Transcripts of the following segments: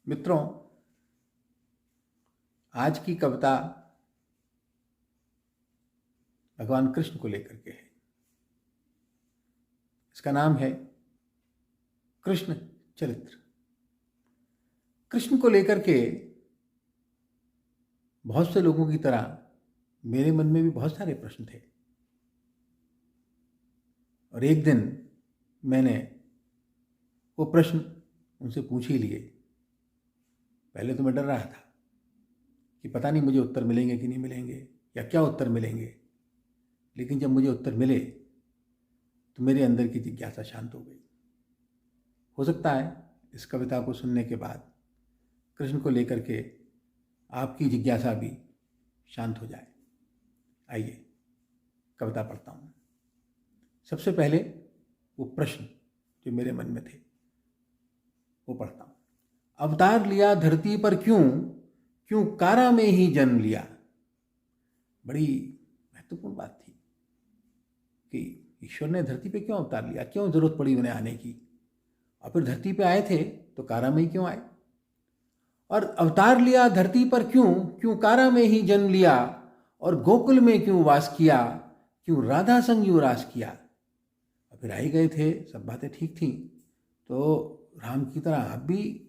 मित्रों, आज की कविता भगवान कृष्ण को लेकर के है। इसका नाम है कृष्ण चरित्र। कृष्ण को लेकर के बहुत से लोगों की तरह मेरे मन में भी बहुत सारे प्रश्न थे और एक दिन मैंने वो प्रश्न उनसे पूछ ही लिए। पहले तो मैं डर रहा था कि पता नहीं मुझे उत्तर मिलेंगे कि नहीं मिलेंगे या क्या उत्तर मिलेंगे, लेकिन जब मुझे उत्तर मिले तो मेरे अंदर की जिज्ञासा शांत हो गई। हो सकता है इस कविता को सुनने के बाद कृष्ण को लेकर के आपकी जिज्ञासा भी शांत हो जाए। आइए कविता पढ़ता हूँ। सबसे पहले वो प्रश्न जो मेरे मन में थे वो पढ़ता हूँ। अवतार लिया धरती पर क्यों, क्यों कारा में ही जन्म लिया। बड़ी महत्वपूर्ण बात थी कि ईश्वर ने धरती पे क्यों अवतार लिया, क्यों जरूरत पड़ी उन्हें आने की, और फिर धरती पे आए थे तो कारा में ही क्यों आए। और अवतार लिया धरती पर क्यों, क्यों कारा में ही जन्म लिया, और गोकुल में क्यों वास किया, क्यों राधा संग यूं रास किया। और फिर आई गए थे, सब बातें ठीक थी, तो राम की तरह आप भी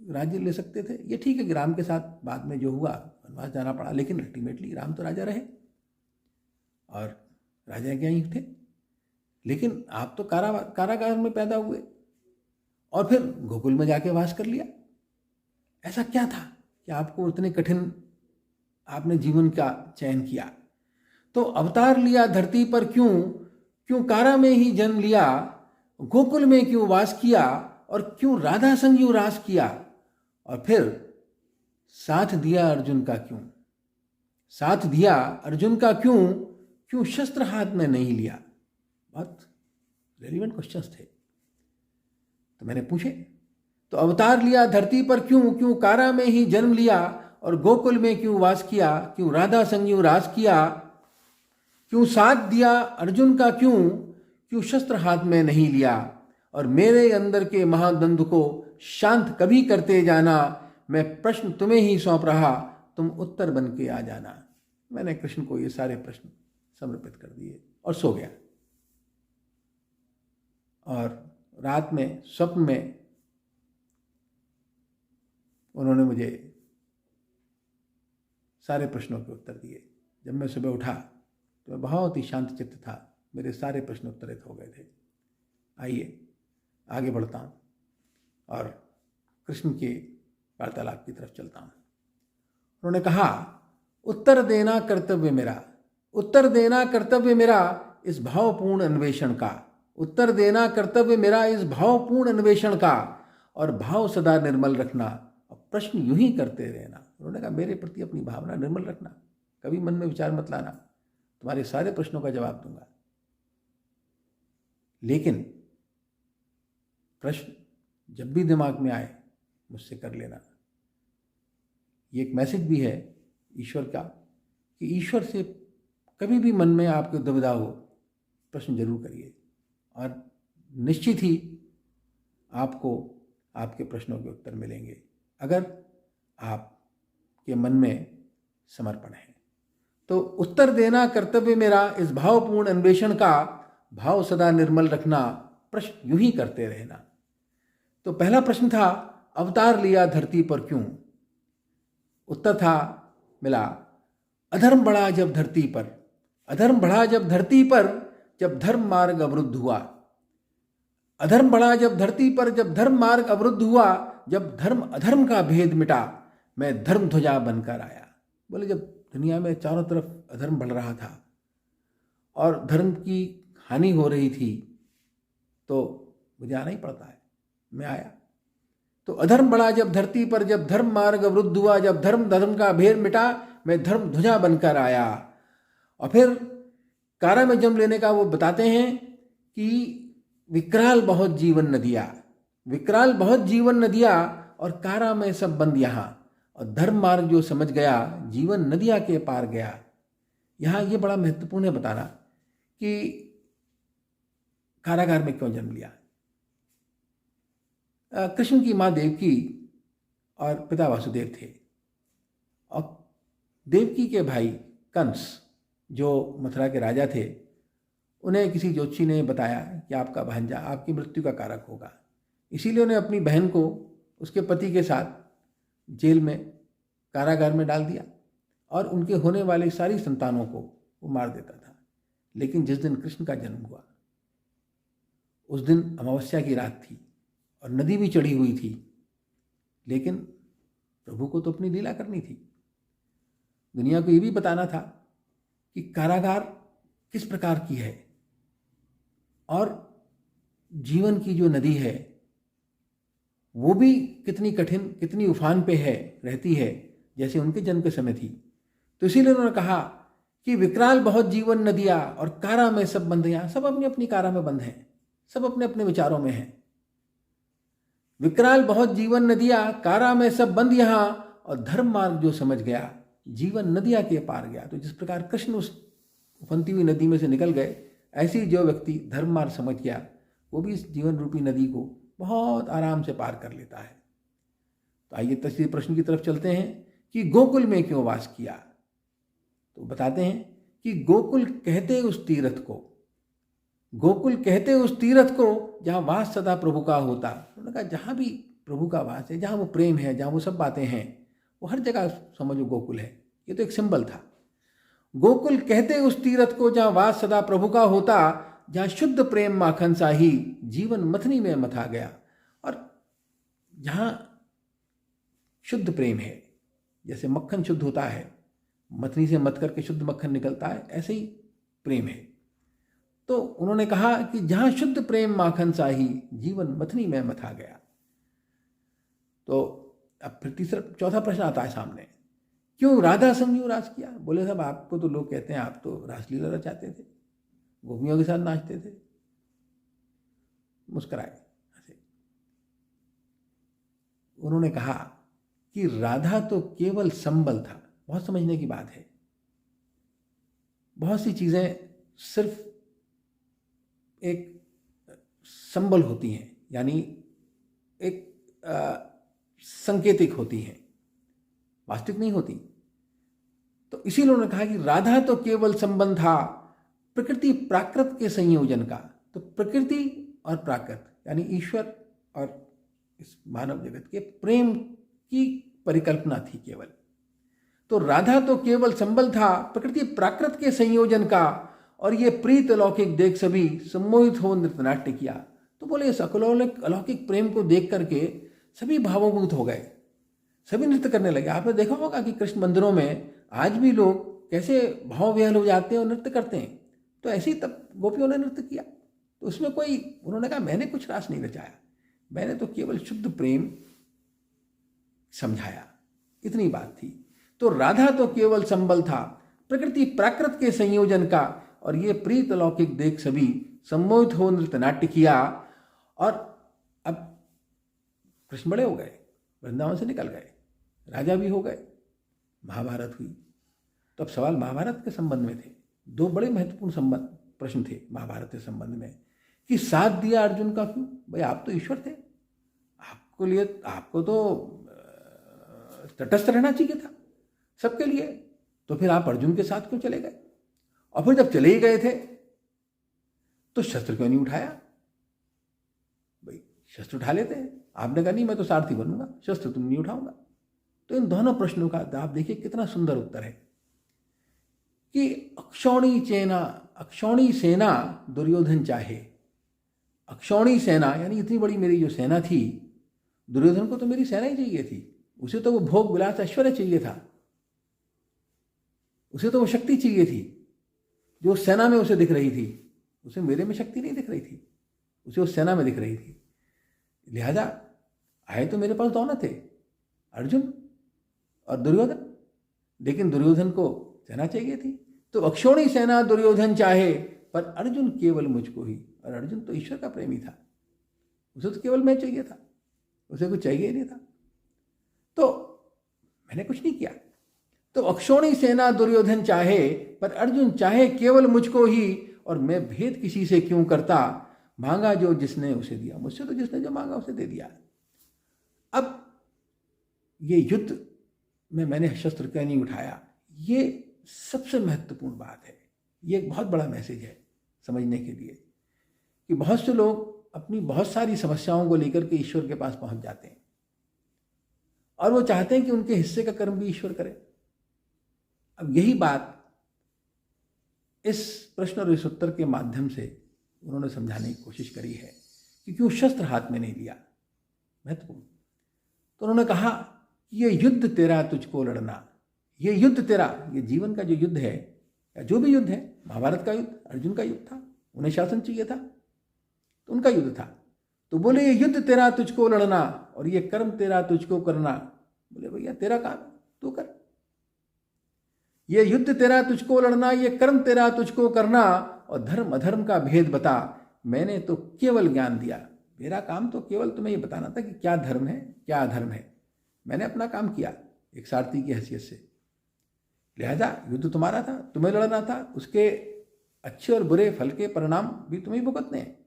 राज्य ले सकते थे। ये ठीक है कि राम के साथ बाद में जो हुआ वनवास जाना पड़ा, लेकिन अल्टीमेटली राम तो राजा रहे और राजा क्या ही थे। लेकिन आप तो कारागार में पैदा हुए और फिर गोकुल में जाके वास कर लिया। ऐसा क्या था कि आपको इतने कठिन आपने जीवन का चयन किया। तो अवतार लिया धरती पर क्यों, क्यों कारा में ही जन्म लिया, गोकुल में क्यों वास किया, और क्यों राधा संग यूं रास किया। और फिर साथ दिया अर्जुन का क्यों, साथ दिया अर्जुन का क्यों, क्यों शस्त्र हाथ में नहीं लिया। बहुत रेलिवेंट क्वेश्चंस थे तो मैंने पूछे। तो अवतार लिया धरती पर क्यों, क्यों कारा में ही जन्म लिया, और गोकुल में क्यों वास किया, क्यों राधा संग यूं रास किया, क्यों साथ दिया अर्जुन का क्यों, क्यों शस्त्र हाथ में नहीं लिया, और मेरे अंदर के महाद्वंद्व को शांत कभी करते जाना। मैं प्रश्न तुम्हें ही सौंप रहा, तुम उत्तर बन के आ जाना। मैंने कृष्ण को ये सारे प्रश्न समर्पित कर दिए और सो गया। और रात में स्वप्न में उन्होंने मुझे सारे प्रश्नों के उत्तर दिए। जब मैं सुबह उठा तो मैं बहुत ही शांत चित्त था, मेरे सारे प्रश्न उत्तरित हो गए थे। आइए आगे बढ़ता हूँ और कृष्ण के वार्तालाप की तरफ चलता हूँ। उन्होंने कहा, उत्तर देना कर्तव्य मेरा, उत्तर देना कर्तव्य मेरा इस भावपूर्ण अन्वेषण का, उत्तर देना कर्तव्य मेरा इस भावपूर्ण अन्वेषण का, और भाव सदा निर्मल रखना, और प्रश्न यूं ही करते रहना। उन्होंने कहा, मेरे प्रति अपनी भावना निर्मल रखना, कभी मन में विचार मत लाना, तुम्हारे सारे प्रश्नों का जवाब दूंगा, लेकिन प्रश्न जब भी दिमाग में आए मुझसे कर लेना। ये एक मैसेज भी है ईश्वर का कि ईश्वर से कभी भी मन में आपको दुविधा हो, प्रश्न जरूर करिए और निश्चित ही आपको आपके प्रश्नों के उत्तर मिलेंगे, अगर आपके मन में समर्पण है। तो उत्तर देना कर्तव्य मेरा इस भावपूर्ण अन्वेषण का, भाव सदा निर्मल रखना, प्रश्न यूं ही करते रहना। तो पहला प्रश्न था, अवतार लिया धरती पर क्यों। उत्तर था मिला, अधर्म बढ़ा जब धरती पर, अधर्म बढ़ा जब धरती पर, जब धर्म मार्ग अवरुद्ध हुआ। अधर्म बढ़ा जब धरती पर, जब धर्म मार्ग अवरुद्ध हुआ, जब धर्म अधर्म का भेद मिटा, मैं धर्म ध्वजा बनकर आया। बोले, जब दुनिया में चारों तरफ अधर्म बढ़ रहा था और धर्म की हानि हो रही थी तो मुझे आना ही पड़ता है, मैं आया। तो अधर्म बढ़ा जब धरती पर, जब धर्म मार्ग अवरुद्ध हुआ, जब धर्म का भेद मिटा, मैं धर्म ध्वजा बनकर आया। और फिर कारा में जन्म लेने का वो बताते हैं कि विकराल बहुत जीवन नदिया, विकराल बहुत जीवन नदिया, और कारा में सब बंद यहाँ, और धर्म मार्ग जो समझ गया, जीवन नदिया के पार गया। यहाँ ये बड़ा महत्वपूर्ण है बताना कि कारागार में क्यों जन्म लिया। कृष्ण की माँ देवकी और पिता वासुदेव थे। और देवकी के भाई कंस जो मथुरा के राजा थे, उन्हें किसी ज्योतिषी ने बताया कि आपका भांजा आपकी मृत्यु का कारक होगा। इसीलिए उन्हें अपनी बहन को उसके पति के साथ जेल में, कारागार में डाल दिया और उनके होने वाली सारी संतानों को वो मार देता था। लेकिन जिस दिन कृष्ण का जन्म हुआ उस दिन अमावस्या की रात थी और नदी भी चढ़ी हुई थी, लेकिन प्रभु को तो अपनी लीला करनी थी। दुनिया को ये भी बताना था कि कारागार किस प्रकार की है और जीवन की जो नदी है वो भी कितनी कठिन, कितनी उफान पे है, रहती है, जैसे उनके जन्म के समय थी। तो इसीलिए उन्होंने कहा कि विकराल बहुत जीवन नदियाँ और कारा में सब बंधियाँ। सब अपनी अपनी कारा में बंद हैं, सब अपने अपने विचारों में हैं। विकराल बहुत जीवन नदियाँ, कारा में सब बंद यहाँ, और धर्म मार्ग जो समझ गया जीवन नदिया के पार गया। तो जिस प्रकार कृष्ण उस उफनती हुई नदी में से निकल गए, ऐसी जो व्यक्ति धर्म मार्ग समझ गया वो भी इस जीवन रूपी नदी को बहुत आराम से पार कर लेता है। तो आइए तीसरे प्रश्न की तरफ चलते हैं कि गोकुल में क्यों वास किया। तो बताते हैं कि गोकुल कहते उस तीर्थ को, गोकुल कहते उस तीर्थ को जहाँ वास सदा प्रभु का होता। उन्होंने कहा जहाँ भी प्रभु का वास है, जहाँ वो प्रेम है, जहाँ वो सब बातें हैं, वो हर जगह समझो गोकुल है। ये तो एक सिंबल था। गोकुल कहते उस तीर्थ को जहाँ वास सदा प्रभु का होता, जहाँ शुद्ध प्रेम माखन साही जीवन मथनी में मथा गया। और जहाँ शुद्ध प्रेम है, जैसे मक्खन शुद्ध होता है, मथनी से मथ करके शुद्ध मक्खन निकलता है, ऐसे ही प्रेम है। तो उन्होंने कहा कि जहाँ शुद्ध प्रेम माखन साही जीवन मथनी में मथा गया। तो अब फिर चौथा प्रश्न आता है सामने, क्यों राधा संग यूं रास किया। बोले साहब आपको तो लोग कहते हैं आप तो रासलीला रचाते थे, गोपियों के साथ नाचते थे। मुस्कुराए हंसे। उन्होंने कहा कि राधा तो केवल संबल था। बहुत समझने की बात है। बहुत सी चीजें सिर्फ एक संबल होती हैं, यानी एक संकेतिक होती हैं, वास्तविक नहीं होती। तो इसीलिए उन्होंने कहा कि राधा तो केवल संबंध था प्रकृति प्राकृत के संयोजन का। तो प्रकृति और प्राकृत यानी ईश्वर और इस मानव जगत के प्रेम की परिकल्पना थी केवल। तो राधा तो केवल संबल था प्रकृति प्राकृत के संयोजन का, और ये प्रीत अलौकिक देख सभी सम्मोहित हो नृत्य नाट्य किया। तो बोले इस अलौकिक प्रेम को देख करके सभी भावोगत हो गए, सभी नृत्य करने लगे। आपने देखा होगा कि कृष्ण मंदिरों में आज भी लोग कैसे भाव विहल हो जाते हैं और नृत्य करते हैं। तो ऐसे ही तब गोपियों ने नृत्य किया। तो उसमें कोई, उन्होंने कहा मैंने कुछ रास नहीं रचाया, मैंने तो केवल शुद्ध प्रेम समझाया, इतनी बात थी। तो राधा तो केवल संबल था प्रकृति प्राकृत के संयोजन का, और ये प्रीत अलौकिक देख सभी सम्मोहित हो नृत्य नाट्य किया। और अब कृष्ण बड़े हो गए, वृंदावन से निकल गए, राजा भी हो गए, महाभारत हुई। तो अब सवाल महाभारत के संबंध में थे। दो बड़े महत्वपूर्ण प्रश्न थे महाभारत के संबंध में कि साथ दिया अर्जुन का क्यों। भाई आप तो ईश्वर थे, आपको तो तटस्थ रहना चाहिए था सबके लिए, तो फिर आप अर्जुन के साथ क्यों चले गए। और फिर जब चले ही गए थे तो शस्त्र क्यों नहीं उठाया। भाई शस्त्र उठा लेते हैं, आपने कहा नहीं मैं तो सारथी बनूंगा, शस्त्र तुम नहीं उठाऊंगा। तो इन दोनों प्रश्नों का आप देखिए कितना सुंदर उत्तर है कि अक्षौणी सेना दुर्योधन चाहे। अक्षौणी सेना यानी इतनी बड़ी मेरी जो सेना थी, दुर्योधन को तो मेरी सेना ही चाहिए थी। उसे तो वो भोग विलास ऐश्वर्य चाहिए था, उसे तो वो शक्ति चाहिए थी जो उस सेना में उसे दिख रही थी। उसे मेरे में शक्ति नहीं दिख रही थी, उसे उस सेना में दिख रही थी। लिहाजा आए तो मेरे पास दोनों थे, अर्जुन और दुर्योधन, लेकिन दुर्योधन को सेना चाहिए थी। तो अक्षौणी सेना दुर्योधन चाहे, पर अर्जुन केवल मुझको ही। और अर्जुन तो ईश्वर का प्रेमी था, उसे तो केवल मैं चाहिए था, उसे कुछ चाहिए ही नहीं था। तो मैंने कुछ नहीं किया। तो अक्षौणी सेना दुर्योधन चाहे, पर अर्जुन चाहे केवल मुझको ही। और मैं भेद किसी से क्यों करता, मांगा जो जिसने उसे दिया। मुझसे तो जिसने जो मांगा उसे दे दिया। अब ये युद्ध में मैंने शस्त्र क्यों नहीं उठाया, ये सबसे महत्वपूर्ण बात है। ये एक बहुत बड़ा मैसेज है समझने के लिए कि बहुत से लोग अपनी बहुत सारी समस्याओं को लेकर के ईश्वर के पास पहुंच जाते हैं और वो चाहते हैं कि उनके हिस्से का कर्म भी ईश्वर करे। अब यही बात इस प्रश्न और इस उत्तर के माध्यम से उन्होंने समझाने की कोशिश करी है कि क्यों शस्त्र हाथ में नहीं लिया, महत्वपूर्ण। तो उन्होंने कहा कि ये युद्ध तेरा तुझको लड़ना, ये युद्ध तेरा, ये जीवन का जो युद्ध है या जो भी युद्ध है, महाभारत का युद्ध, अर्जुन का युद्ध था, उन्हें शासन चाहिए था तो उनका युद्ध था। तो बोले ये युद्ध तेरा तुझको लड़ना और ये कर्म तेरा तुझको करना। बोले भैया तेरा काम तू कर, ये युद्ध तेरा तुझको लड़ना, ये कर्म तेरा तुझको करना और धर्म अधर्म का भेद बता, मैंने तो केवल ज्ञान दिया। मेरा काम तो केवल तुम्हें ये बताना था कि क्या धर्म है क्या अधर्म है। मैंने अपना काम किया एक सारथी की हैसियत से, लिहाजा युद्ध तुम्हारा था, तुम्हें लड़ना था, उसके अच्छे और बुरे फल के परिणाम भी तुम्हें भुगतने हैं,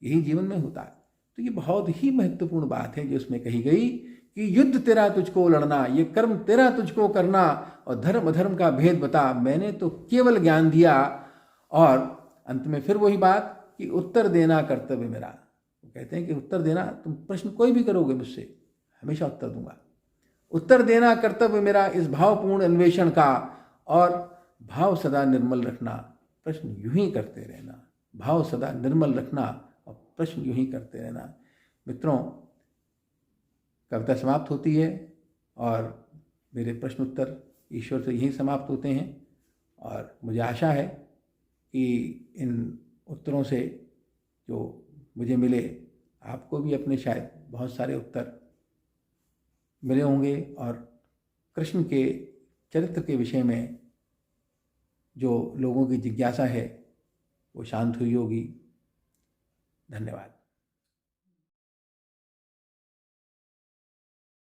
यही जीवन में होता है। तो ये बहुत ही महत्वपूर्ण बात है जो उसमें कही गई कि युद्ध तेरा तुझको लड़ना, ये कर्म तेरा तुझको करना और धर्म अधर्म का भेद बता, मैंने तो केवल ज्ञान दिया। और अंत में फिर वही बात कि उत्तर देना कर्तव्य मेरा। वो कहते हैं कि उत्तर देना, तुम प्रश्न कोई भी करोगे मुझसे हमेशा उत्तर दूंगा। उत्तर देना कर्तव्य मेरा इस भावपूर्ण अन्वेषण का, और भाव सदा निर्मल रखना, प्रश्न यूं ही करते रहना। भाव सदा निर्मल रखना और प्रश्न यूं ही करते रहना। मित्रों, कविता समाप्त होती है और मेरे प्रश्न उत्तर ईश्वर से यहीं समाप्त होते हैं। और मुझे आशा है कि इन उत्तरों से जो मुझे मिले, आपको भी अपने शायद बहुत सारे उत्तर मिले होंगे और कृष्ण के चरित्र के विषय में जो लोगों की जिज्ञासा है वो शांत हुई होगी। धन्यवाद।